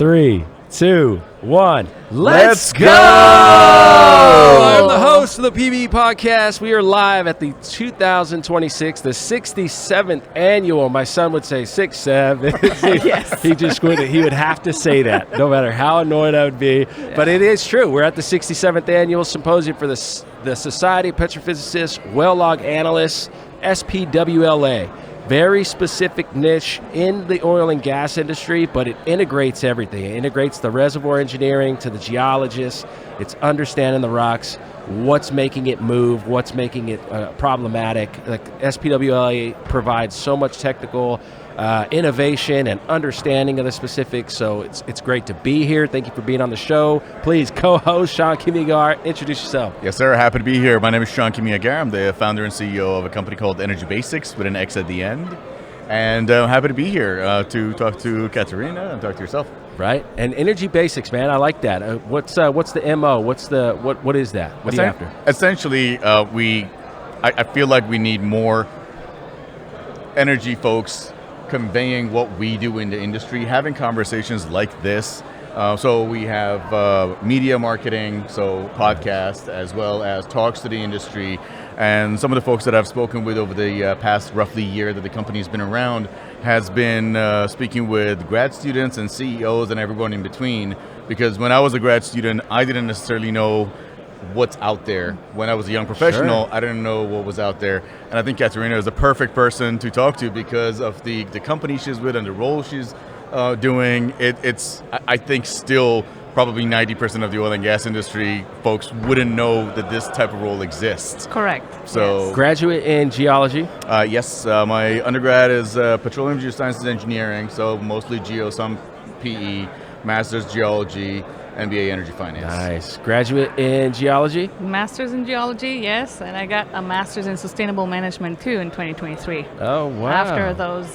3, 2, 1. Let's go! I'm the host of the PB Podcast. We are live at the 2026, the 67th annual. My son would say 67. Yes. He just wouldn't. He would have to say that, no matter how annoyed I would be. Yeah. But it is true. We're at the 67th annual symposium for the Society of Petrophysicists, Well Log Analysts, SPWLA. Very specific niche in the oil and gas industry, but it integrates everything. It integrates the reservoir engineering to the geologists. It's understanding the rocks, what's making it move, what's making it problematic. Like SPWLA provides so much technical innovation and understanding of the specifics, so it's great to be here. Thank you for being on the show. Please, co-host Sean Kimiagar, introduce yourself. Yes, sir. Happy to be here. My name is Sean Kimiagar. I'm the founder and CEO of a company called Energy Basicx with an X at the end. And I'm happy to be here to talk to Katerina and talk to yourself. Right, and Energy Basicx, man, I like that. What's the MO? What is that? What are you after? Essentially, I feel like we need more energy folks conveying what we do in the industry, having conversations like this. So we have media marketing, so podcasts, as well as talks to the industry. And some of the folks that I've spoken with over the past roughly year that the company's been around has been speaking with grad students and CEOs and everyone in between. Because when I was a grad student, I didn't necessarily know what's out there. When I was a young professional, sure, I didn't know what was out there. And I think Katerina is the perfect person to talk to because of the company she's with and the role she's doing. It's I think still probably 90% of the oil and gas industry folks wouldn't know that this type of role exists. Correct. So, yes. Graduate in geology? Yes, my undergrad is petroleum geosciences engineering, so mostly geo, some PE, master's geology, MBA energy finance. Nice. Graduate in geology? Master's in geology, yes, and I got a master's in sustainable management too in 2023. Oh, wow. After those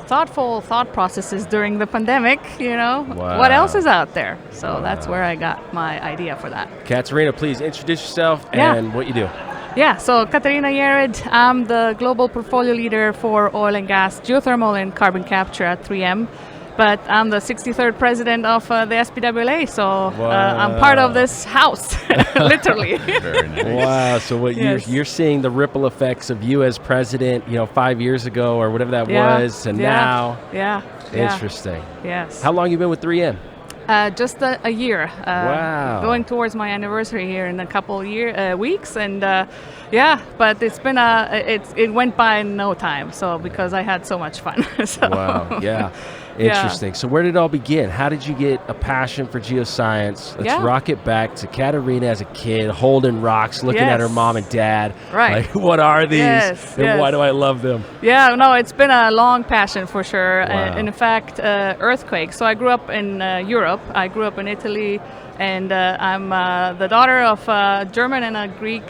thoughtful thought processes during the pandemic, Wow. What else is out there? So that's where I got my idea for that. Katerina, please introduce yourself and what you do. Yeah, so Katerina Yared, I'm the global portfolio leader for oil and gas, geothermal and carbon capture at 3M. But I'm the 63rd president of the SPWLA, so I'm part of this house, literally. Very nice. Wow, so you're seeing the ripple effects of you as president, 5 years ago or whatever that was, and now. Yeah. Interesting. Yes. How long you been with 3M? Just a year. Wow. Going towards my anniversary here in a couple weeks, and but it's been it went by in no time. So because I had so much fun. So. Wow. Yeah. Interesting. So where did it all begin? How did you get a passion for geoscience? Let's rock it back to Katerina as a kid, holding rocks, looking at her mom and dad. Right. Like, what are these? And why do I love them? Yeah, no, it's been a long passion for sure. Wow. In fact, earthquakes. So I grew up in Europe. I grew up in Italy. And I'm the daughter of a German and a Greek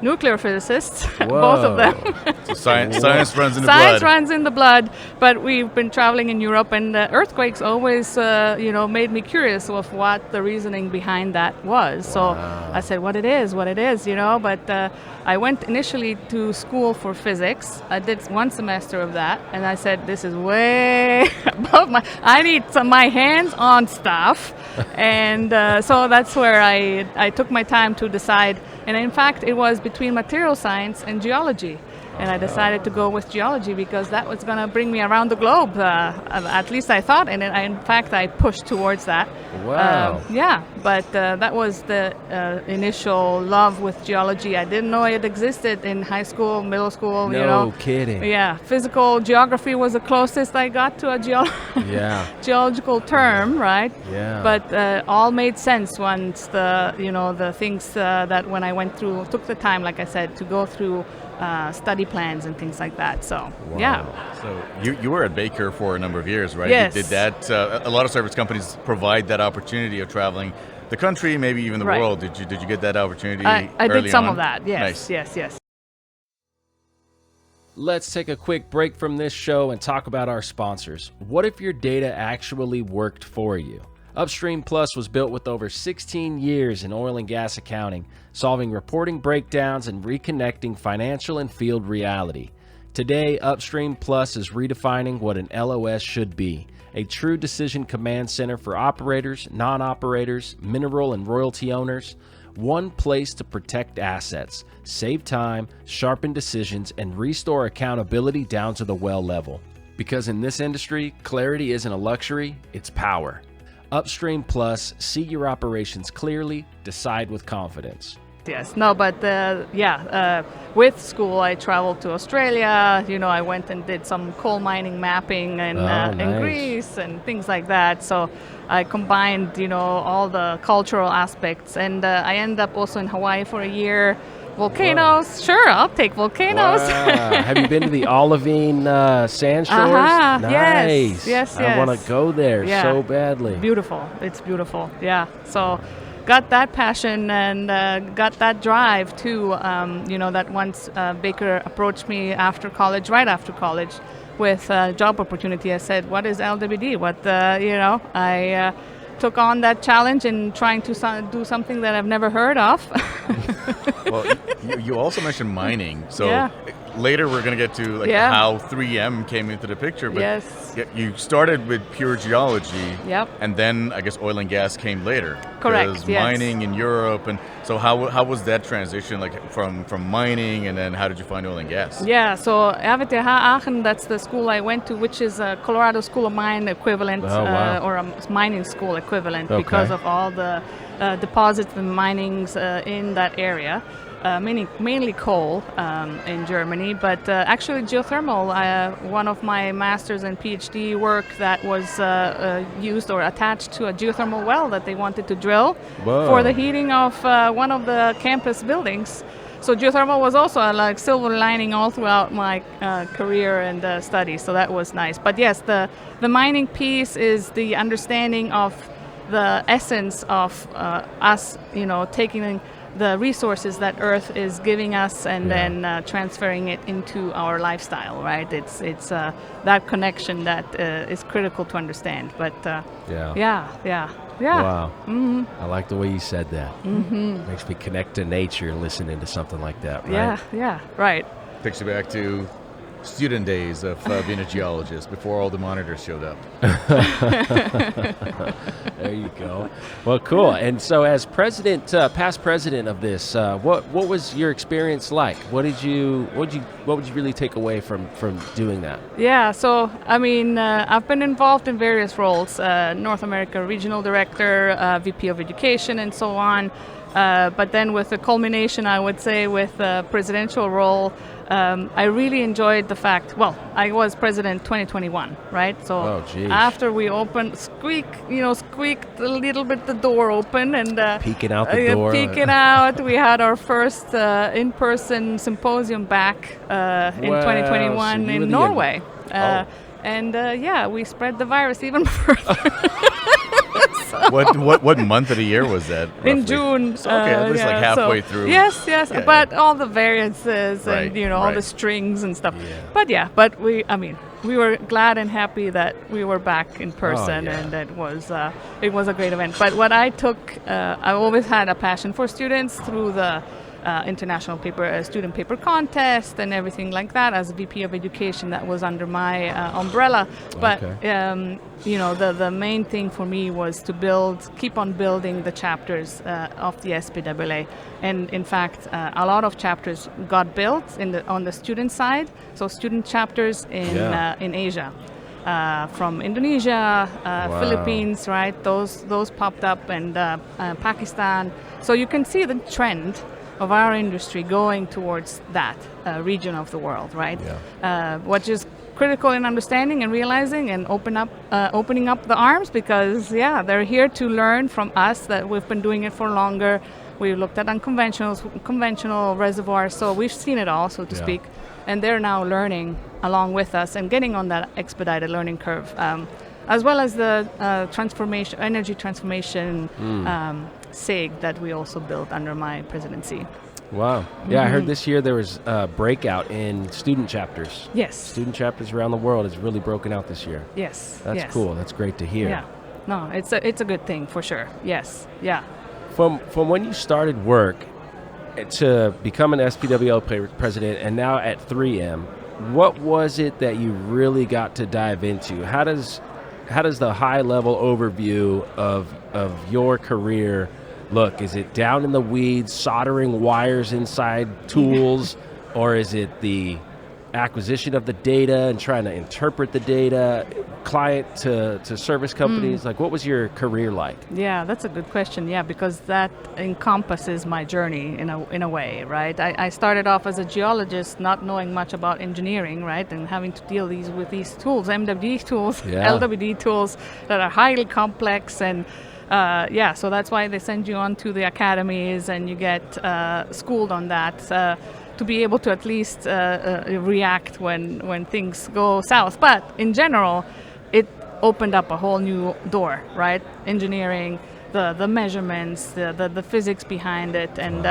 nuclear physicists, both of them. So science runs in the blood. Science runs in the blood, but we've been traveling in Europe, and earthquakes always, made me curious of what the reasoning behind that was. So I said, what it is, but I went initially to school for physics. I did 1 semester of that, and I said, this is way above I need my hands on stuff. And so that's where I took my time to decide. And in fact, it was between material science and geology. And I decided to go with geology because that was going to bring me around the globe. At least I thought. And in fact, I pushed towards that. Wow. But that was the initial love with geology. I didn't know it existed in high school, middle school. No kidding. Yeah. Physical geography was the closest I got to a geological term, right? Yeah. But all made sense once the things that when I went through, took the time, like I said, to go through study plans and things like that. So, So you were at Baker for a number of years, right? Yes. You did that. A lot of service companies provide that opportunity of traveling the country, maybe even the world. Did you get that opportunity I did some on? of that, yes. Nice. Yes. Let's take a quick break from this show and talk about our sponsors. What if your data actually worked for you? Upstream Plus was built with over 16 years in oil and gas accounting, solving reporting breakdowns and reconnecting financial and field reality. Today, Upstream Plus is redefining what an LOS should be, a true decision command center for operators, non-operators, mineral and royalty owners. One place to protect assets, save time, sharpen decisions, and restore accountability down to the well level. Because in this industry, clarity isn't a luxury, it's power. Upstream Plus, see your operations clearly, decide with confidence. Yes, no, but with school I traveled to Australia. I went and did some coal mining mapping in Greece and things like that. So I combined, all the cultural aspects, and I ended up also in Hawaii for a year. Volcanoes, wow. Sure, I'll take volcanoes. Wow. Have you been to the olivine sand shores? Nice. Yes. I want to go there so badly. Beautiful. It's beautiful. Yeah. So got that passion and got that drive too. That once Baker approached me right after college, with a job opportunity. I said, "What is LWD?" I took on that challenge in trying to do something that I've never heard of. Well, you also mentioned mining, so later we're going to get to how 3M came into the picture. But you started with pure geology, and then I guess oil and gas came later. Correct. Because mining in Europe, and so how was that transition, from mining, and then how did you find oil and gas? Yeah, so RWTH Aachen, that's the school I went to, which is a Colorado School of Mine equivalent, or a mining school equivalent, because of all the deposits and minings in that area. Mainly coal in Germany, but actually geothermal, one of my master's and PhD work that was used or attached to a geothermal well that they wanted to drill for the heating of one of the campus buildings. So geothermal was also a silver lining all throughout my career and studies, so that was nice. But yes, the mining piece is the understanding of the essence of us, taking the resources that Earth is giving us and then transferring it into our lifestyle, right? It's that connection that is critical to understand. But Wow. Mm-hmm. I like the way you said that. Mm-hmm. Makes me connect to nature listening to something like that, right? Yeah, right. Takes you back to student days of being a geologist before all the monitors showed up. There you go. Well, cool. And so, as president, past president of this, what was your experience like? What would you really take away from doing that? Yeah. So, I've been involved in various roles: North America Regional Director, VP of Education, and so on. But then, with the culmination, I would say, with the presidential role. I really enjoyed the fact, I was president 2021, right? So after we squeaked a little bit the door open and peeking out the door. We had our first in-person symposium back in 2021 in Norway. And we spread the virus even further. What month of the year was that? Roughly? In June. So, okay, at least halfway through. Yes, but all the variances and all the strings and stuff. Yeah. But we were glad and happy that we were back in person, and it was a great event. But what I took, I always had a passion for students through the international student paper contest and everything like that. As VP of Education, that was under my umbrella. But the main thing for me was to keep on building the chapters of the SPWLA. And in fact, a lot of chapters got built on the student side. So student chapters in Asia. From Indonesia, Philippines, right? Those popped up, and Pakistan. So you can see the trend of our industry going towards that region of the world, right? Which is critical in understanding and realizing and opening up the arms, because they're here to learn from us that we've been doing it for longer. We looked at conventional reservoirs, so we've seen it all, so to speak, and they're now learning along with us and getting on that expedited learning curve, as well as the energy transformation SIG that we also built under my presidency. Wow. Yeah, I heard this year there was a breakout in student chapters. Yes. Student chapters around the world is really broken out this year. Yes. That's cool. That's great to hear. Yeah. No, it's a good thing for sure. Yes. Yeah. From when you started work to become an SPWLA president and now at 3M, what was it that you really got to dive into? How how does the high level overview of your career look? Is it down in the weeds, soldering wires inside tools, or is it the acquisition of the data and trying to interpret the data, client to service companies? Like, what was your career like? Yeah, that's a good question. Yeah, because that encompasses my journey in a way, right? I started off as a geologist, not knowing much about engineering, right, and having to deal with these tools, MWD tools, LWD tools that are highly complex, and so that's why they send you on to the academies and you get schooled on that. To be able to at least react when things go south. But in general, it opened up a whole new door, right? Engineering, the measurements, the physics behind it. And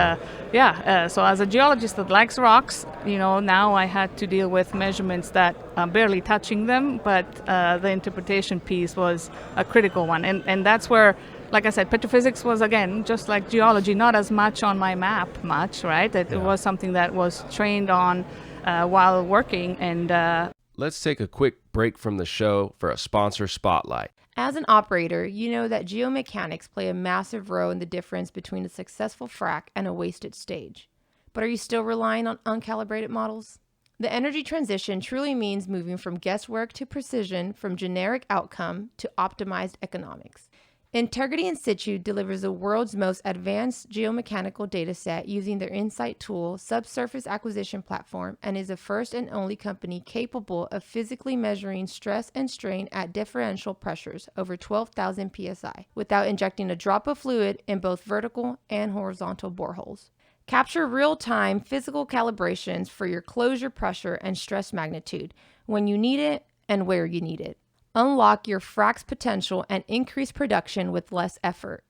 so as a geologist that likes rocks, now I had to deal with measurements that are barely touching them, but the interpretation piece was a critical one. And that's where, like I said, petrophysics was, again, just like geology, not as much on my map, right? It was something that was trained on while working. And let's take a quick break from the show for a sponsor spotlight. As an operator, you know that geomechanics play a massive role in the difference between a successful frac and a wasted stage. But are you still relying on uncalibrated models? The energy transition truly means moving from guesswork to precision, from generic outcome to optimized economics. Integrity In Situ delivers the world's most advanced geomechanical dataset using their Insight tool subsurface acquisition platform, and is the first and only company capable of physically measuring stress and strain at differential pressures over 12,000 psi without injecting a drop of fluid in both vertical and horizontal boreholes. Capture real-time physical calibrations for your closure pressure and stress magnitude when you need it and where you need it. Unlock your frac's potential and increase production with less effort.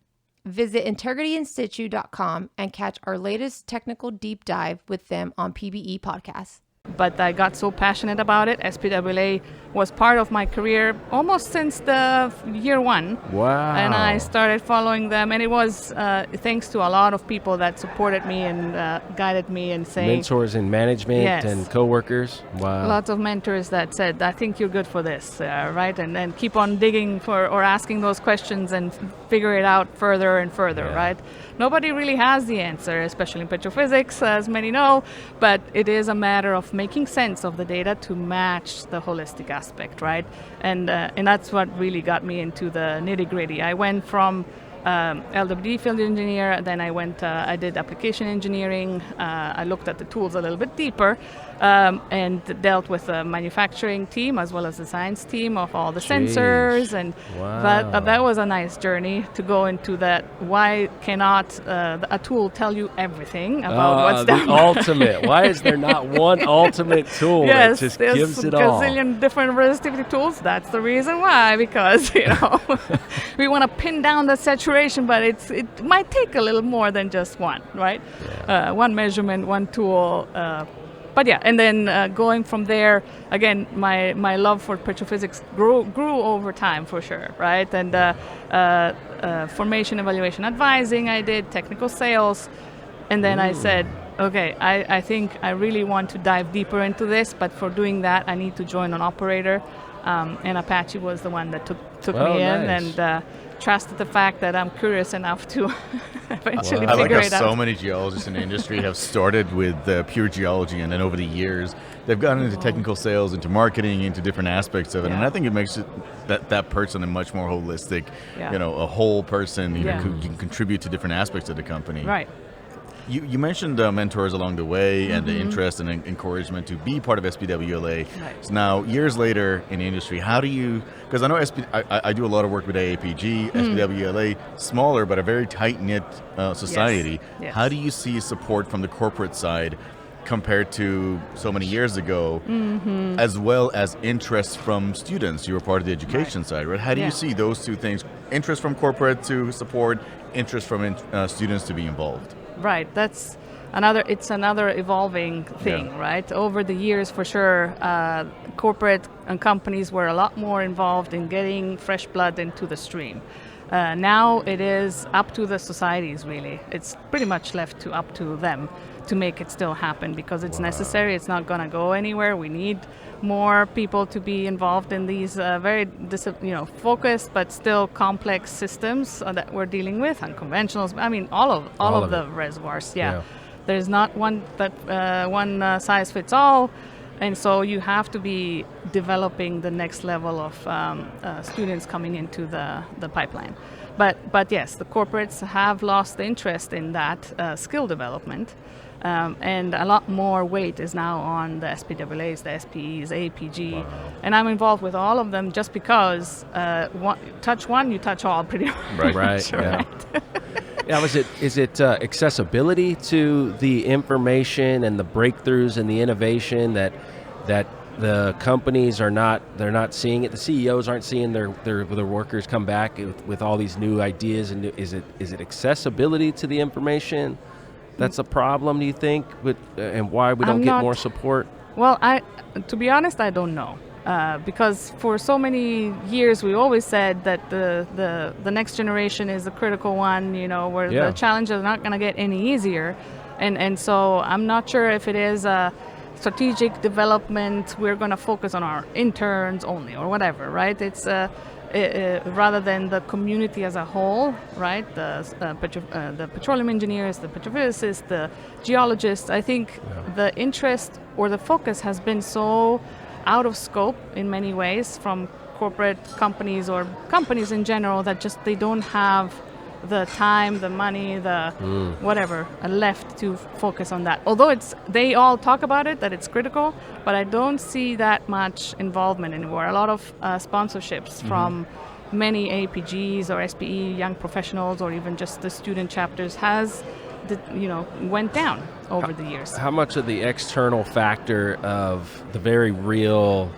Visit integrityinsitu.com and catch our latest technical deep dive with them on PBE Podcasts. But I got so passionate about it. SPWLA was part of my career almost since the year one. Wow. And I started following them. And it was thanks to a lot of people that supported me and guided me and saying... Mentors in management and coworkers. Wow. Lots of mentors that said, I think you're good for this, right? And then keep on digging for or asking those questions and figure it out further and further, right? Nobody really has the answer, especially in petrophysics, as many know, but it is a matter of making sense of the data to match the holistic aspect, right? And that's what really got me into the nitty-gritty. I went from LWD field engineer, then I did application engineering. I looked at the tools a little bit deeper and dealt with the manufacturing team as well as the science team of all the sensors. And that was a nice journey to go into that. Why cannot a tool tell you everything about what's down the ultimate? Why is there not one ultimate tool that just gives it all? There's a gazillion different resistivity tools. That's the reason why, because we want to pin down the saturation, but it might take a little more than just one, right? One measurement, one tool. And then going from there, again, my love for petrophysics grew over time, for sure, right? And formation, evaluation, advising, I did technical sales, and then I said, okay, I think I really want to dive deeper into this, but for doing that, I need to join an operator, and Apache was the one that took me in, and trusted the fact that I'm curious enough to eventually figure it out. So many geologists in the industry have started with pure geology, and then over the years they've gotten into technical sales, into marketing, into different aspects of it. And I think it makes that person a much more holistic, a whole person who can contribute to different aspects of the company. Right. You mentioned mentors along the way and the interest and encouragement to be part of SPWLA. Right. So now, years later in the industry, how do you, because I know I do a lot of work with AAPG, SPWLA, smaller but a very tight-knit society. Yes. How do you see support from the corporate side compared to so many years ago, as well as interest from students? You were part of the education side, right? How do you see those two things, interest from corporate to support, interest from students to be involved? Right, it's another evolving thing, right? Over the years, for sure, corporate and companies were a lot more involved in getting fresh blood into the stream. Now it is up to the societies, really. It's pretty much left up to them to make it still happen, because it's necessary. It's not going to go anywhere. We need more people to be involved in these very focused but still complex systems that we're dealing with, unconventionals. I mean, all of the reservoirs. Yeah. There's not one size fits all, and so you have to be developing the next level of students coming into the pipeline. But yes, the corporates have lost interest in that skill development. And a lot more weight is now on the SPWLAs, the SPEs, APG, and I'm involved with all of them just because touch one, you touch all, pretty much. Right. Yeah. Now, is it accessibility to the information and the breakthroughs and the innovation that the companies they're not seeing it? The CEOs aren't seeing their workers come back with all these new ideas, and is it accessibility to the information that's a problem, do you think, and why we don't get more support? Well, to be honest, I don't know. Because for so many years we always said that the next generation is the critical one, where the challenges are not going to get any easier. And so I'm not sure if it is a strategic development, we're going to focus on our interns only or whatever, right? It's rather than the community as a whole, right? The petroleum engineers, the petrophysicists, the geologists. I think the interest or the focus has been so out of scope in many ways from corporate companies or companies in general that just they don't have the time, the money, the whatever left to focus on that. Although they all talk about it, that it's critical, but I don't see that much involvement anymore. A lot of sponsorships from many APGs or SPE young professionals or even just the student chapters went down over the years. How much of the external factor of the very real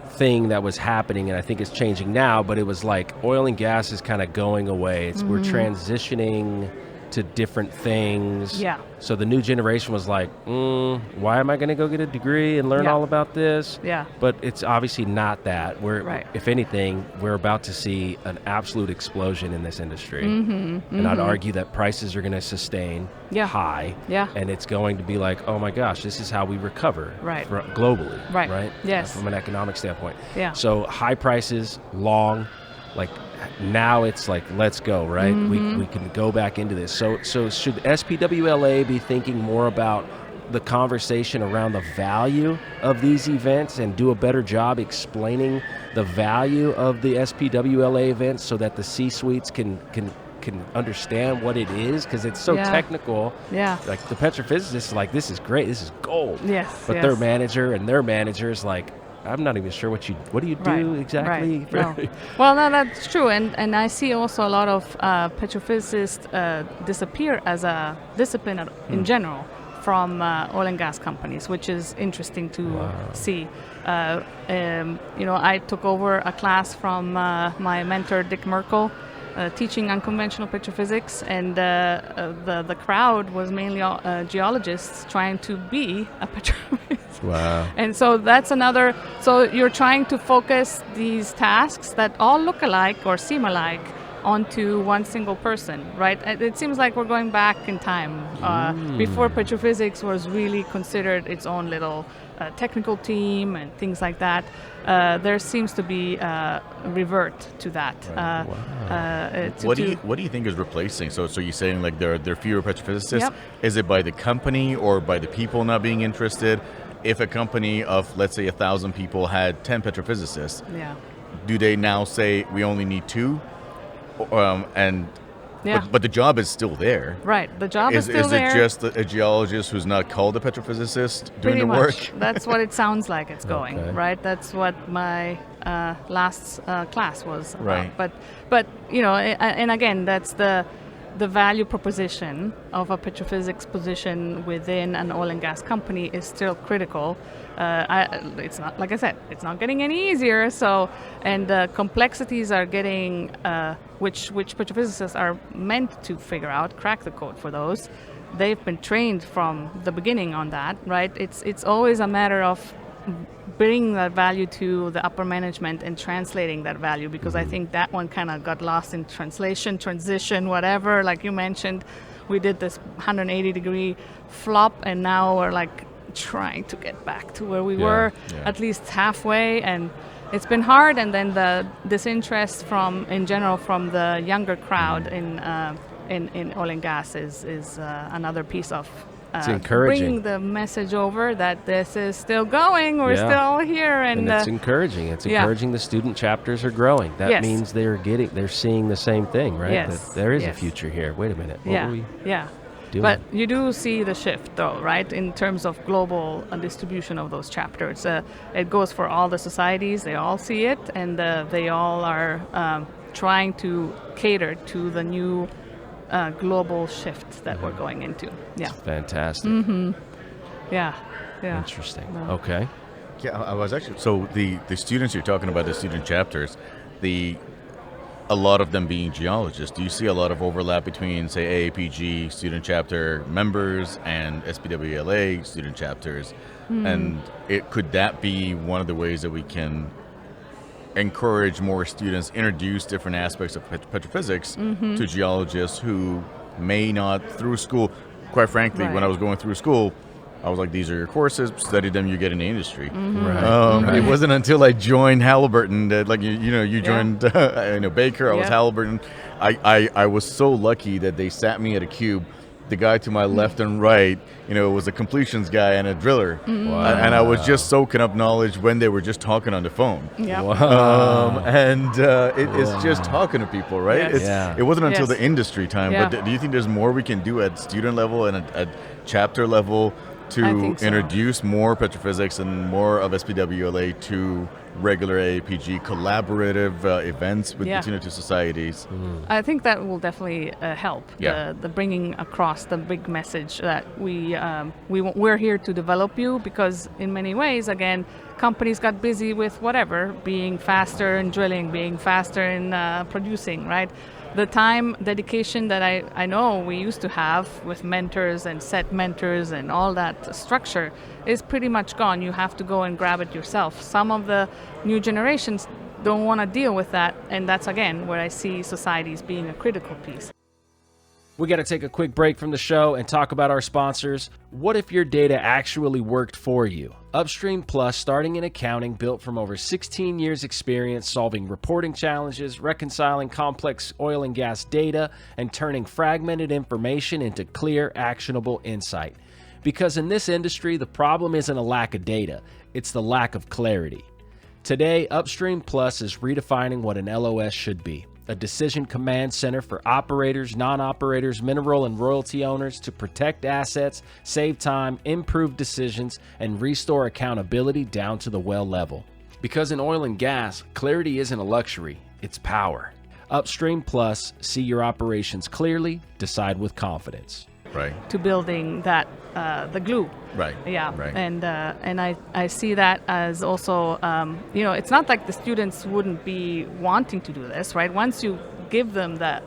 thing that was happening, and I think it's changing now, but it was like oil and gas is kind of going away. We're transitioning to different things. Yeah. So the new generation was like, why am I going to go get a degree and learn all about this? Yeah. But it's obviously not that. If anything, we're about to see an absolute explosion in this industry. And I'd argue that prices are going to sustain high. Yeah. And it's going to be like, oh my gosh, this is how we recover globally. Right. Yes. From an economic standpoint. Yeah. So high prices, long, like now it's like, let's go, right? We can go back into this. So should SPWLA be thinking more about the conversation around the value of these events and do a better job explaining the value of the SPWLA events so that the C-suites can understand what it is? Because it's so technical. Yeah. Like the petrophysicists is like, this is great, this is gold. Yes. But their manager is like, I'm not even sure what do you do exactly? Right. No. Well, no, that's true, and I see also a lot of petrophysicists disappear as a discipline in general from oil and gas companies, which is interesting to see. I took over a class from my mentor Dick Merkel, teaching unconventional petrophysics, and the crowd was mainly geologists trying to be a petrophysicist. Wow. And so that's another, so you're trying to focus these tasks that all look alike or seem alike onto one single person, right? It seems like we're going back in time. Before petrophysics was really considered its own little technical team and things like that. There seems to be revert to that. What do you think is replacing? So you're saying like there are fewer petrophysicists? Yep. Is it by the company or by the people not being interested? If a company of, let's say, 1,000 people had 10 petrophysicists, do they now say we only need 2? But the job is still there. Right, the job is still there. Is it just a geologist who's not called a petrophysicist doing the work? Pretty much. That's what it sounds like it's going, right? That's what my last class was about. Right. But and again, that's the value proposition of a petrophysics position within an oil and gas company is still critical. It's not, like I said, it's not getting any easier. So, and the complexities are getting, which petrophysicists are meant to figure out, crack the code for those. They've been trained from the beginning on that, right? It's always a matter of bringing that value to the upper management and translating that value, because I think that one kind of got lost in translation, transition, whatever, like you mentioned, we did this 180-degree flop, and now we're like trying to get back to where we were, at least halfway, and it's been hard. And then the disinterest in general from the younger crowd in oil and gas is another piece of it's encouraging. Bringing the message over that this is still going, we're still here, and it's encouraging. It's encouraging the student chapters are growing. That means they're seeing the same thing, right? Yes. That there is a future here. Wait a minute. What were we doing? But you do see the shift, though, right, in terms of global distribution of those chapters. It goes for all the societies. They all see it, and they all are trying to cater to the new global shift that we're going into. Yeah. That's fantastic. Yeah. Interesting. No. Okay. Yeah, I was actually, so the students you're talking about, the student chapters, a lot of them being geologists, do you see a lot of overlap between, say, AAPG student chapter members and SPWLA student chapters? And could that be one of the ways that we can encourage more students, introduce different aspects of petrophysics to geologists who may not, through school, quite frankly, when I was going through school, I was like, these are your courses, study them, you get into industry. It wasn't until I joined Halliburton that, like, you joined Baker, I was Halliburton. I was so lucky that they sat me at a cube. The guy to my left and right, was a completions guy and a driller. Wow. And I was just soaking up knowledge when they were just talking on the phone. Wow. It's just talking to people, right? Yes. It wasn't until the industry time. But do you think there's more we can do at student level and at chapter level to introduce more petrophysics and more of SPWLA to regular AAPG collaborative events between the two societies? I think that will definitely help. The bringing across the big message that we're here to develop you, because in many ways, again, companies got busy with whatever, being faster in drilling, being faster in producing, right? The time dedication that I know we used to have with mentors and set mentors and all that structure is pretty much gone. You have to go and grab it yourself. Some of the new generations don't want to deal with that, and that's, again, where I see societies being a critical piece. We got to take a quick break from the show and talk about our sponsors. What if your data actually worked for you? Upstream Plus, starting in accounting, built from over 16 years experience solving reporting challenges, reconciling complex oil and gas data, and turning fragmented information into clear, actionable insight. Because in this industry, the problem isn't a lack of data, it's the lack of clarity. Today, Upstream Plus is redefining what an LOS should be. A decision command center for operators, non-operators, mineral and royalty owners to protect assets, save time, improve decisions, and restore accountability down to the well level. Because in oil and gas, clarity isn't a luxury, it's power. Upstream Plus, see your operations clearly, decide with confidence. Right. To building that, the glue. Right. Yeah. Right. And I see that as also, it's not like the students wouldn't be wanting to do this, right? Once you give them the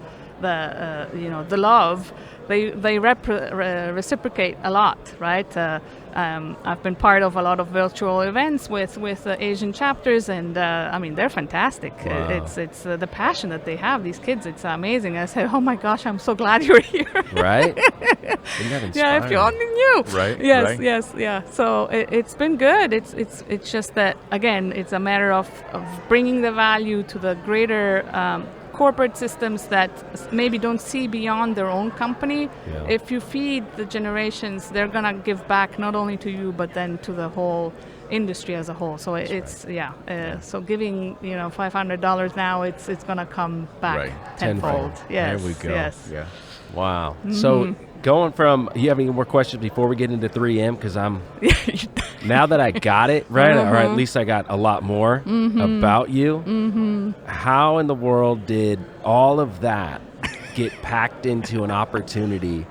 love, they reciprocate a lot, right? I've been part of a lot of virtual events with Asian chapters, and they're fantastic. Wow. It's the passion that they have, these kids. It's amazing. I said, oh my gosh, I'm so glad you're here. Right? Isn't that inspiring? Yeah, if you only knew. Right. Yes, right. yes, yeah. So it's been good. It's just that, again, it's a matter of bringing the value to the greater corporate systems that maybe don't see beyond their own company. Yeah. If you feed the generations, they're gonna give back not only to you but then to the whole industry as a whole. So so giving $500 now, it's gonna come back tenfold. Yes, there we go. Yes. Yeah. Wow. So going from, you have any more questions before we get into 3M? Because now that I got it, right, or at least I got a lot more about you, how in the world did all of that get packed into an opportunity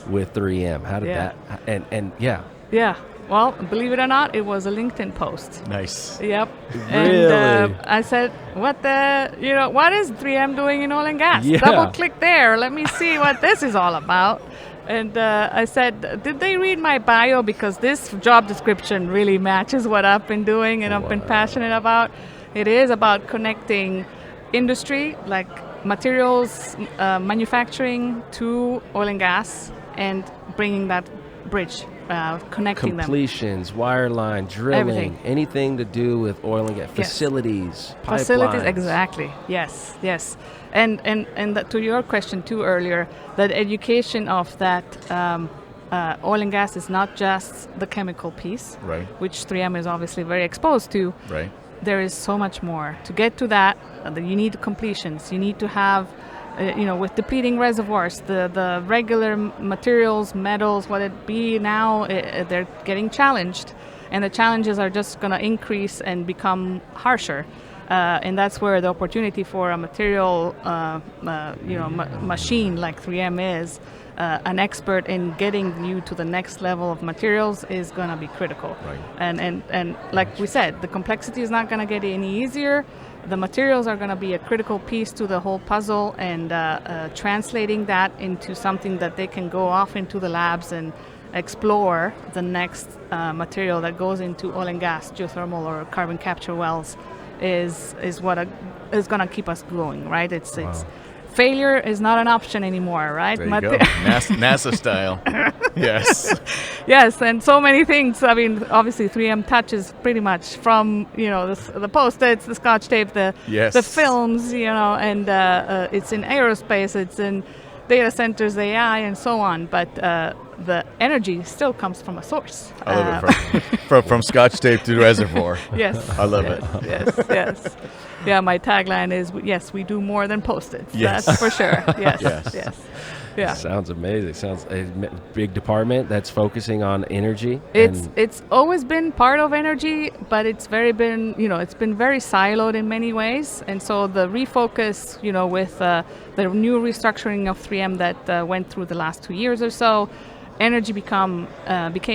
with 3M? How did that, and Yeah. Well, believe it or not, it was a LinkedIn post. Nice. Yep. Really? And I said, what is 3M doing in oil and gas? Yeah. Double click there. Let me see what this is all about. And I said, did they read my bio? Because this job description really matches what I've been doing and I've been passionate about. It is about connecting industry, like materials manufacturing to oil and gas, and bringing that bridge, connecting Completions, wireline, drilling, Everything. anything to do with oil and gas, facilities, them. Facilities, pipelines. exactly. Yes. And that, to your question too earlier, that education of that oil and gas is not just the chemical piece, Right. which 3M is obviously very exposed to. Right. There is so much more. To get to that, you need completions. You need to have, with depleting reservoirs, the regular materials, metals, what it be now, they're getting challenged. And the challenges are just going to increase and become harsher. And that's where the opportunity for a material, machine like 3M is, an expert in getting you to the next level of materials is going to be critical. Right. And like we said, the complexity is not going to get any easier. The materials are going to be a critical piece to the whole puzzle, and translating that into something that they can go off into the labs and explore the next material that goes into oil and gas, geothermal or carbon capture wells is what is going to keep us going, right? It's failure is not an option anymore, right? There you go. NASA style. Yes. Yes, and so many things. I mean, obviously 3M touches pretty much from, the Post-its, the Scotch tape, the films, and it's in aerospace, it's in data centers, AI, and so on. But the energy still comes from a source. I love it. From Scotch tape to reservoir. Yes. I love it. Yes. Yeah, my tagline is, yes, we do more than Post-its. Yes. That's for sure. Yes. Yes. Yeah. Sounds amazing. Sounds a big department that's focusing on energy. It's always been part of energy, but it's been very siloed in many ways. And so the refocus, with the new restructuring of 3M that went through the last 2 years or so, energy became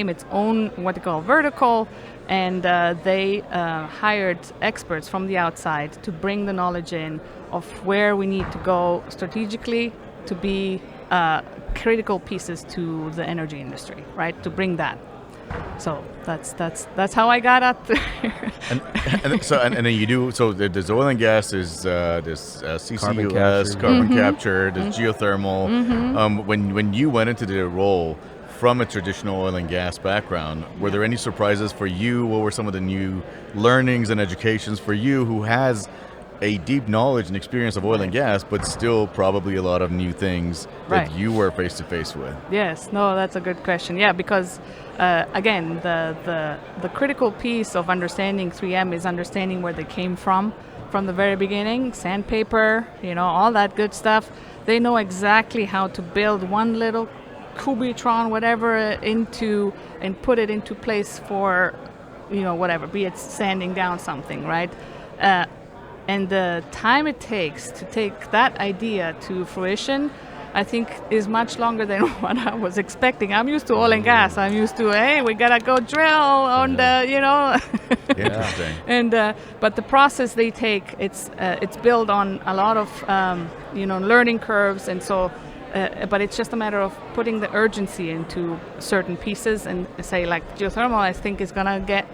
its own what they call vertical. And they hired experts from the outside to bring the knowledge in of where we need to go strategically to be critical pieces to the energy industry, right? To bring that. So that's how I got up there. and then you do. So there's oil and gas. There's CCUS, carbon capture. There's geothermal. When you went into the role from a traditional oil and gas background, were there any surprises for you? What were some of the new learnings and educations for you, who has a deep knowledge and experience of oil and gas, but still probably a lot of new things that you were face to face with? Yes, no, that's a good question. Yeah, because again, the critical piece of understanding 3M is understanding where they came from the very beginning. Sandpaper, all that good stuff. They know exactly how to build one little Cubitron, whatever, into and put it into place for, whatever, be it sanding down something, right? And the time it takes to take that idea to fruition, I think, is much longer than what I was expecting. I'm used to oil and gas. I'm used to, hey, we gotta go drill on the, Interesting. And but the process they take, it's built on a lot of learning curves, and so. But it's just a matter of putting the urgency into certain pieces, and say, like, geothermal, I think, is gonna get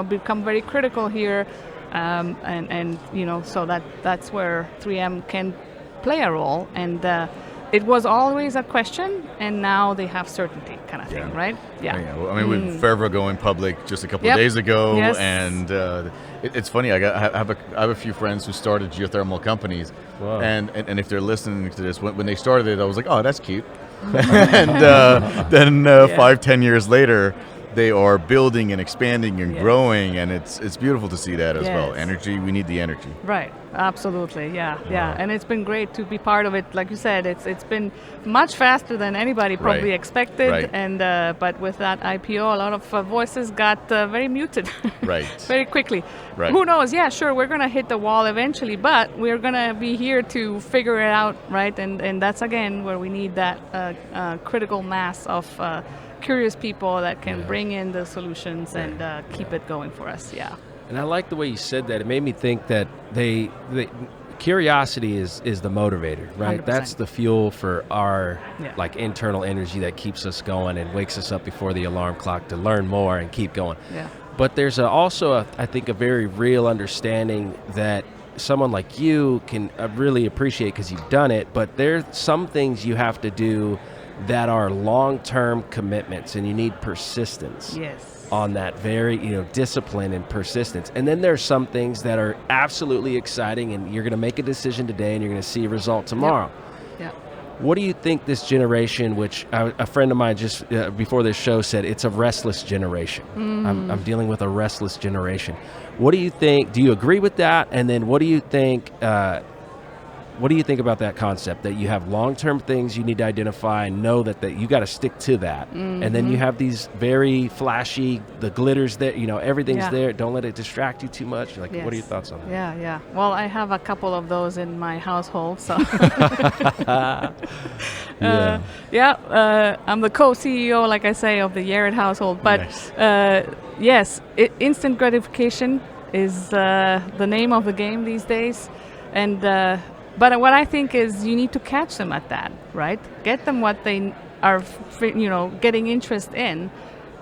become very critical here, and so that's where 3M can play a role, and it was always a question, and now they have certainty, kind of thing, right? Yeah. Well, I mean, with Fervo going public just a couple of days ago, and it's funny. I have a few friends who started geothermal companies. Wow. And if they're listening to this, when they started it, I was like, oh, that's cute. And then 5-10 years later, they are building and expanding and growing, and it's beautiful to see that as well. Energy, we need the energy. Right, absolutely, yeah. And it's been great to be part of it. Like you said, it's been much faster than anybody probably expected, and but with that IPO, a lot of voices got very muted very quickly. Right. Who knows? Yeah, sure, we're going to hit the wall eventually, but we're going to be here to figure it out, right? And that's, again, where we need that critical mass of curious people that can bring in the solutions and keep it going for us. And I like the way you said that. It made me think that they curiosity is the motivator, right? 100%. That's the fuel for our like internal energy that keeps us going and wakes us up before the alarm clock to learn more and keep going. But there's also I think a very real understanding that someone like you can really appreciate because you've done it, but there's some things you have to do that are long-term commitments, and you need persistence on that, very, discipline and persistence. And then there's some things that are absolutely exciting, and you're going to make a decision today and you're going to see a result tomorrow. Yep. What do you think this generation, which a friend of mine just before this show said, it's a restless generation. I'm dealing with a restless generation. What do you think? Do you agree with that? And then what do you think about that concept, that you have long-term things you need to identify and know that you got to stick to that? And then you have these very flashy, the glitters there, everything's there. Don't let it distract you too much. What are your thoughts on that? Yeah. Well, I have a couple of those in my household, so. I'm the co-CEO, like I say, of the Yared household. But yes, instant gratification is the name of the game these days. And but what I think is you need to catch them at that, right? Get them what they are, getting interest in,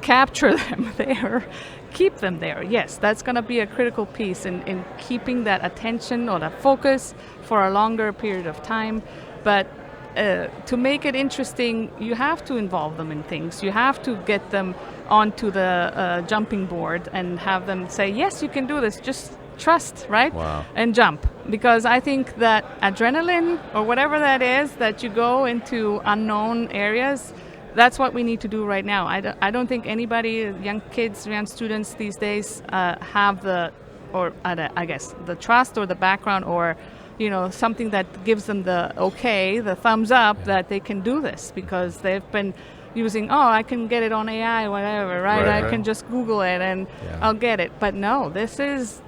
capture them there, keep them there. Yes, that's going to be a critical piece in keeping that attention or that focus for a longer period of time. But to make it interesting, you have to involve them in things. You have to get them onto the jumping board and have them say, yes, you can do this. Just trust, right? Wow. And jump. Because I think that adrenaline or whatever that is, that you go into unknown areas, that's what we need to do right now. I don't think anybody, young kids, young students these days have the trust or the background or something that gives them the thumbs up that they can do this, because they've been using, I can get it on AI, whatever, right? I can just Google it and I'll get it. But no, this is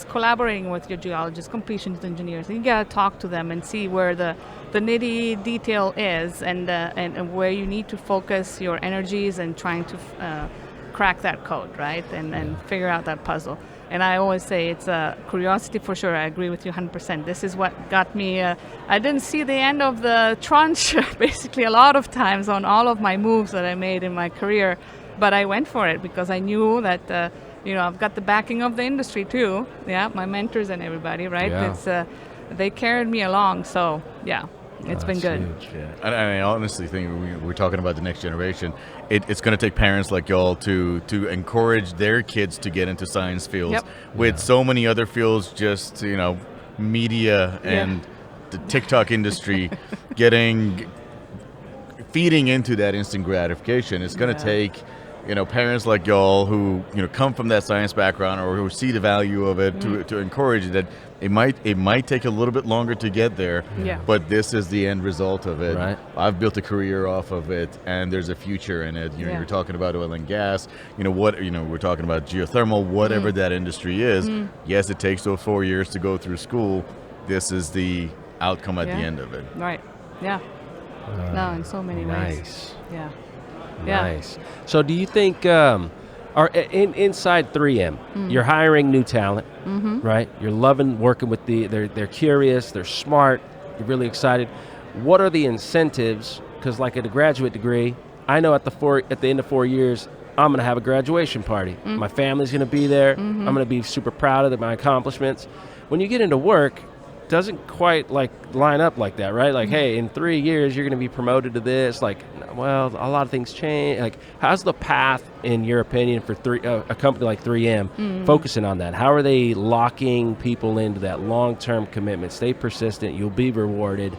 collaborating with your geologists, completions engineers. You gotta talk to them and see where the nitty detail is, and where you need to focus your energies and trying to crack that code, right? And figure out that puzzle. And I always say it's a curiosity for sure. I agree with you 100%. This is what got me. I didn't see the end of the tranche basically a lot of times on all of my moves that I made in my career. But I went for it because I knew that, I've got the backing of the industry too. Yeah, my mentors and everybody, right? Yeah. They carried me along. So, yeah. It's been good. Huge, yeah. And I honestly think we're talking about the next generation. It's going to take parents like y'all to encourage their kids to get into science fields. With so many other fields, just media and the TikTok industry feeding into that instant gratification. It's going to take parents like y'all who come from that science background or who see the value of it to encourage that it might take a little bit longer to get there, but this is the end result of it. Right. I've built a career off of it, and there's a future in it. You're talking about oil and gas. We're talking about geothermal. Whatever that industry is. Yes, it takes those 4 years to go through school. This is the outcome at the end of it. Right. Yeah. No, in so many ways. Yeah. Nice. So do you think, inside 3M, you're hiring new talent, right? You're loving working with they're curious, they're smart, you're really excited. What are the incentives? Because like at a graduate degree, I know at the end of 4 years, I'm going to have a graduation party. My family's going to be there. I'm going to be super proud of my accomplishments. When you get into work, doesn't quite line up like that, right? Like, hey, in 3 years you're going to be promoted to this. Like, well, a lot of things change. Like, how's the path, in your opinion, for a company like 3M focusing on that? How are they locking people into that long-term commitment? Stay persistent. You'll be rewarded.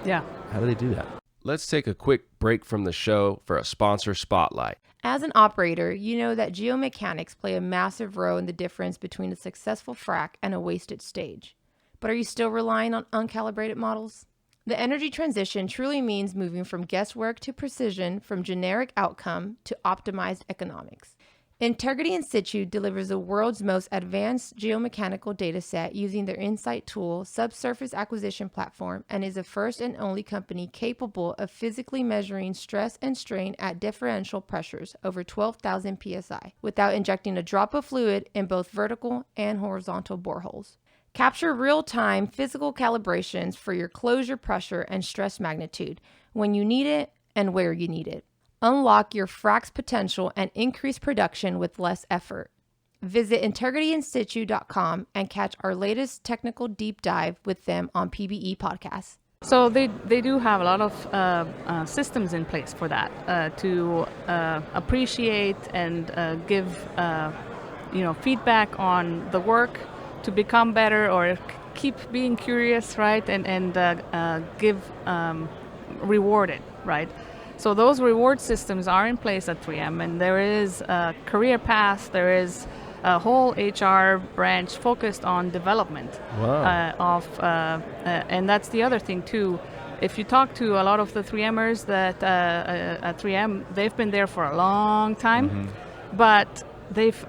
Yeah. How do they do that? Let's take a quick break from the show for a sponsor spotlight. As an operator, you know that geomechanics play a massive role in the difference between a successful frac and a wasted stage. But are you still relying on uncalibrated models? The energy transition truly means moving from guesswork to precision, from generic outcome to optimized economics. Integrity In Situ delivers the world's most advanced geomechanical data set using their Insight tool subsurface acquisition platform, and is the first and only company capable of physically measuring stress and strain at differential pressures over 12,000 psi without injecting a drop of fluid in both vertical and horizontal boreholes. Capture real-time physical calibrations for your closure pressure and stress magnitude when you need it and where you need it. Unlock your frac's potential and increase production with less effort. Visit integrityinsitu.com and catch our latest technical deep dive with them on PBE Podcasts. So they do have a lot of systems in place for that to appreciate and give feedback on the work to become better or keep being curious, right? And give rewarded, right? So those reward systems are in place at 3M, and there is a career path. There is a whole HR branch focused on development. Wow. And that's the other thing too. If you talk to a lot of the 3Mers that at 3M, they've been there for a long time, but they've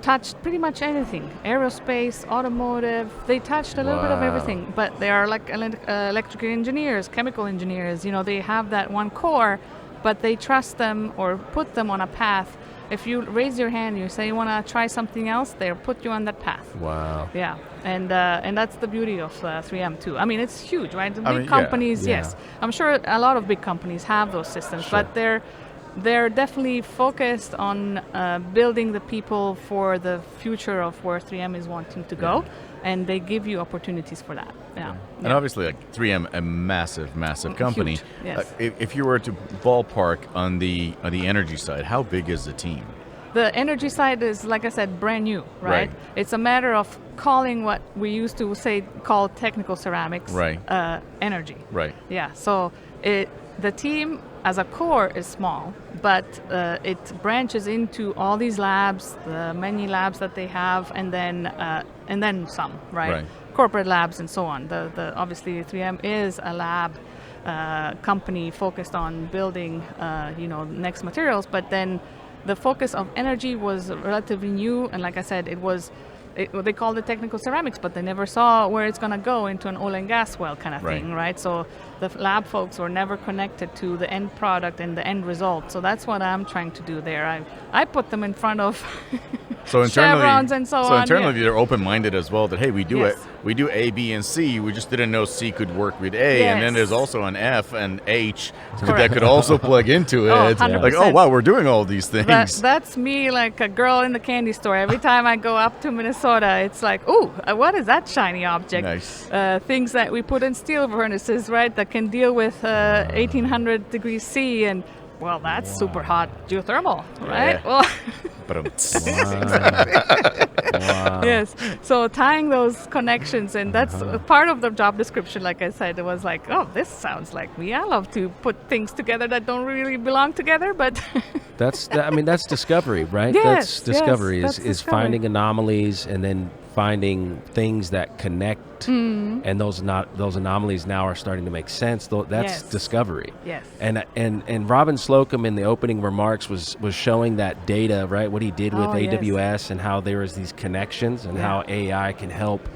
touched pretty much anything. Aerospace, automotive, they touched a little bit of everything, but they are like electrical engineers, chemical engineers, they have that one core, but they trust them or put them on a path. If you raise your hand, you say you want to try something else, they'll put you on that path. Wow. Yeah, and that's the beauty of 3M too. I mean, it's huge, right? The big companies, yeah. yes. I'm sure a lot of big companies have those systems, but they're definitely focused on building the people for the future of where 3M is wanting to go, and they give you opportunities for that. Yeah. And obviously, like 3M, a massive company. Huge, yes. If you were to ballpark on the energy side, how big is the team? The energy side is, like I said, brand new, right? It's a matter of calling what we used to call technical ceramics energy. Right. Yeah. So the team as a core is small, but it branches into all these labs, the many labs that they have, and then some, right? Corporate labs and so on. The obviously 3M is a lab company focused on building next materials, but then the focus of energy was relatively new, and like I said, they called it technical ceramics, but they never saw where it's going to go into an oil and gas well kind of thing, right? So the lab folks were never connected to the end product and the end result. So that's what I'm trying to do there. I put them in front of chevrons and so on. So internally, they're open-minded as well. That hey, we do A, B, and C. We just didn't know C could work with A, and then there's also an F and H that could also plug into it. 100%. Like, oh wow, we're doing all these things. That's me, like a girl in the candy store. Every time I go up to Minnesota, it's like, ooh, what is that shiny object? Nice. Things that we put in steel furnaces, right, that can deal with 1800 degrees C, and well, that's super hot geothermal, right? Yeah. Well, Wow. yes. So tying those connections, and that's part of the job description. Like I said, it was like, oh, this sounds like me. I love to put things together that don't really belong together, but That's discovery, right? Yes, that's discovery yes, that's is discovery. finding anomalies and then finding things that connect, and those anomalies now are starting to make sense. That's discovery. Yes. And Robin Slocum in the opening remarks was showing that data, right? What he did with AWS and how there is these connections and how AI can help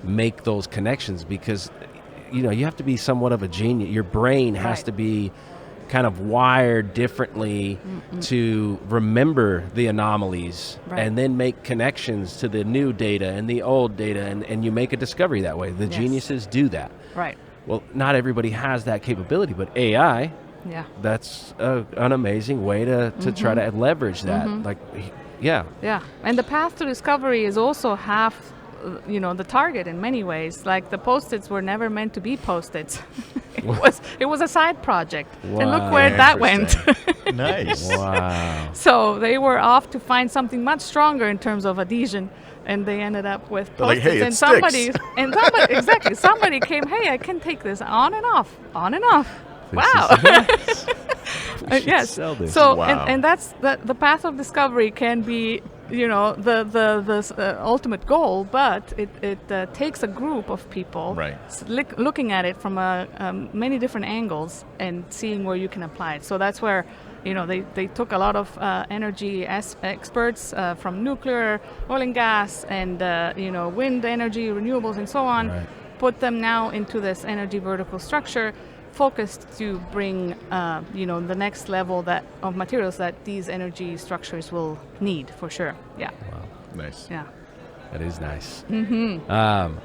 make those connections, because you have to be somewhat of a genius. Your brain has to be kind of wired differently to remember the anomalies and then make connections to the new data and the old data, and you make a discovery that way. The geniuses do that. Right. Well, not everybody has that capability, but AI, that's an amazing way to try to leverage that. Yeah, and the path to discovery is also half the target in many ways. Like the Post-its were never meant to be Post-its. It was a side project. And look where that went. Nice. Wow. So they were off to find something much stronger in terms of adhesion, and they ended up with Post-its. Like, hey, and somebody came, hey, I can take this on and off. Wow. Yes. Sell this. So Wow. and that's the path of discovery can be the ultimate goal, but it takes a group of people looking at it from many different angles and seeing where you can apply it. So that's where they took a lot of energy experts from nuclear, oil and gas, and wind energy, renewables, and so on. Put them now into this energy vertical structure, focused to bring the next level of materials that these energy structures will need for sure. Yeah. Nice. Yeah. That is nice.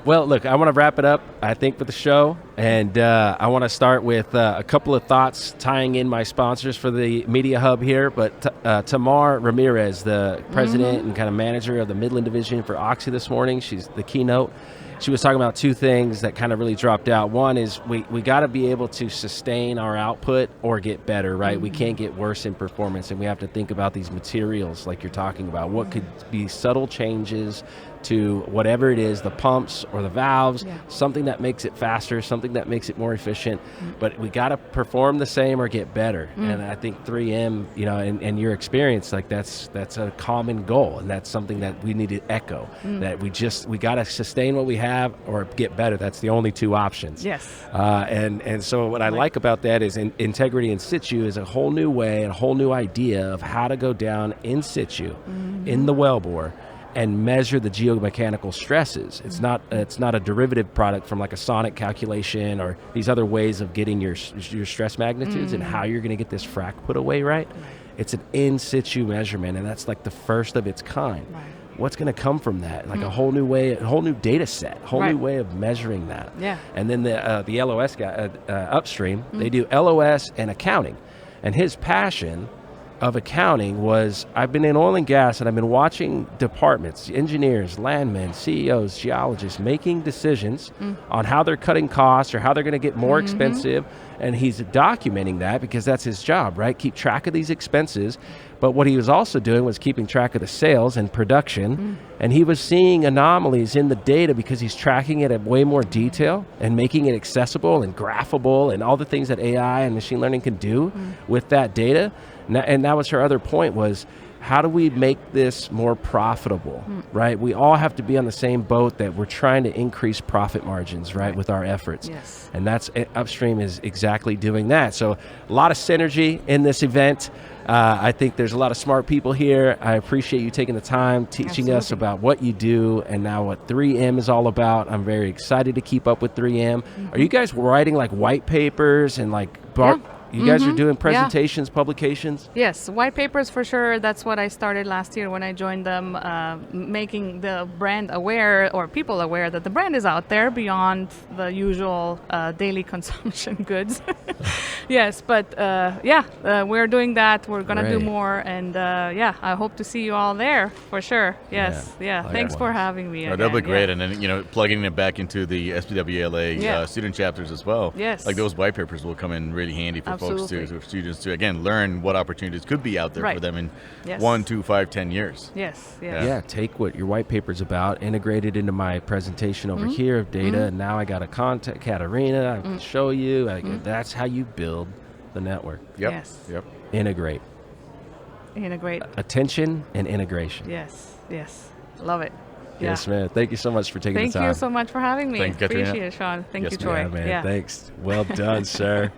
Well, look, I want to wrap it up, I think, with the show. And I want to start with a couple of thoughts tying in my sponsors for the Media Hub here. But Tamar Ramirez, the president and kind of manager of the Midland Division for Oxy this morning, she's the keynote. She was talking about two things that kind of really dropped out. One is we got to be able to sustain our output or get better, right? We can't get worse in performance, and we have to think about these materials like you're talking about. What could be subtle changes to whatever it is, the pumps or the valves, something that makes it faster, something that makes it more efficient, but we got to perform the same or get better. And I think 3M, you know, and your experience, like that's a common goal, and that's something that we need to echo, that we got to sustain what we have or get better. That's the only two options. Yes. And so what I like about that is integrity in situ is a whole new way, a whole new idea of how to go down in situ in the wellbore and measure the geomechanical stresses. It's not a derivative product from like a sonic calculation or these other ways of getting your stress magnitudes and how you're going to get this frac put away right. It's an in situ measurement, and that's like the first of its kind. What's going to come from that? Like a whole new way, a whole new data set, a whole new way of measuring that. Yeah. And then the LOS guy, upstream, they do LOS and accounting. And his passion of accounting was, I've been in oil and gas and I've been watching departments, engineers, landmen, CEOs, geologists making decisions on how they're cutting costs or how they're going to get more expensive. And he's documenting that because that's his job, right? Keep track of these expenses. But what he was also doing was keeping track of the sales and production. And he was seeing anomalies in the data because he's tracking it at way more detail and making it accessible and graphable and all the things that AI and machine learning can do with that data. And that was her other point, was how do we make this more profitable, right? We all have to be on the same boat that we're trying to increase profit margins, right, with our efforts. Yes. And that's upstream is exactly doing that. So a lot of synergy in this event. I think there's a lot of smart people here. I appreciate you taking the time, teaching us about what you do and now what 3M is all about. I'm very excited to keep up with 3M. Are you guys writing like white papers and like you guys are doing presentations, publications? Yes, white papers for sure. That's what I started last year when I joined them, making the brand aware, or people aware, that the brand is out there beyond the usual daily consumption goods. Yes, but we're doing that. We're going to do more. And I hope to see you all there for sure. Yes, Thanks for having me. That'll be great. And then, plugging it back into the SPWLA student chapters as well. Yes. Like those white papers will come in really handy for folks for students to again learn what opportunities could be out there for them in 1, 2, 5, 10 years. Yes. Take what your white paper's about, integrate it into my presentation over here of data, and now I got to contact Katerina. I can show you. That's how you build the network. Yep. Integrate. Attention and integration. Yes. Love it. Yes, man. Thank you so much for taking the time. Thank you so much for having me. Thanks, Katerina. Appreciate it, Sean. Thank you, Troy. Yeah, man. Thanks. Well done, sir.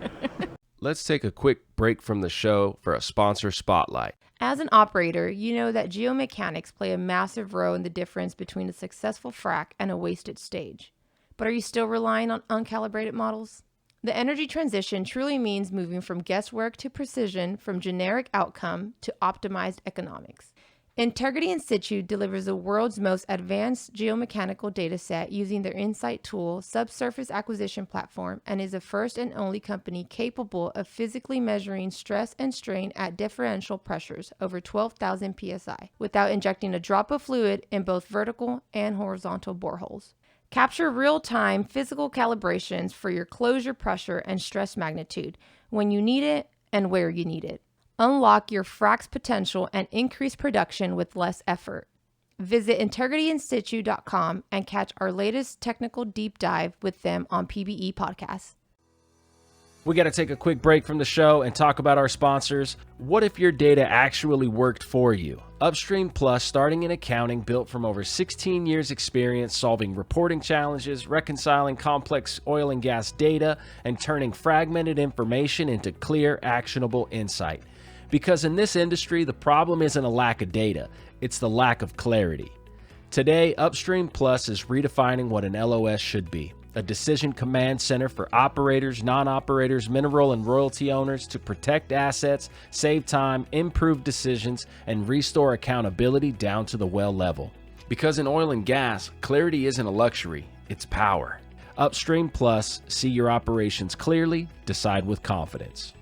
Let's take a quick break from the show for a sponsor spotlight. As an operator, you know that geomechanics play a massive role in the difference between a successful frac and a wasted stage. But are you still relying on uncalibrated models? The energy transition truly means moving from guesswork to precision, from generic outcome to optimized economics. Integrity in Situ delivers the world's most advanced geomechanical data set using their Insight tool subsurface acquisition platform, and is the first and only company capable of physically measuring stress and strain at differential pressures over 12,000 psi without injecting a drop of fluid in both vertical and horizontal boreholes. Capture real-time physical calibrations for your closure pressure and stress magnitude when you need it and where you need it. Unlock your frac's potential and increase production with less effort. Visit integrityinsitu.com and catch our latest technical deep dive with them on PBE Podcasts. We got to take a quick break from the show and talk about our sponsors. What if your data actually worked for you? Upstream Plus, starting in accounting, built from over 16 years experience solving reporting challenges, reconciling complex oil and gas data, and turning fragmented information into clear, actionable insight. Because in this industry, the problem isn't a lack of data, it's the lack of clarity. Today, Upstream Plus is redefining what an LOS should be. A decision command center for operators, non-operators, mineral and royalty owners to protect assets, save time, improve decisions, and restore accountability down to the well level. Because in oil and gas, clarity isn't a luxury, it's power. Upstream Plus, see your operations clearly, decide with confidence.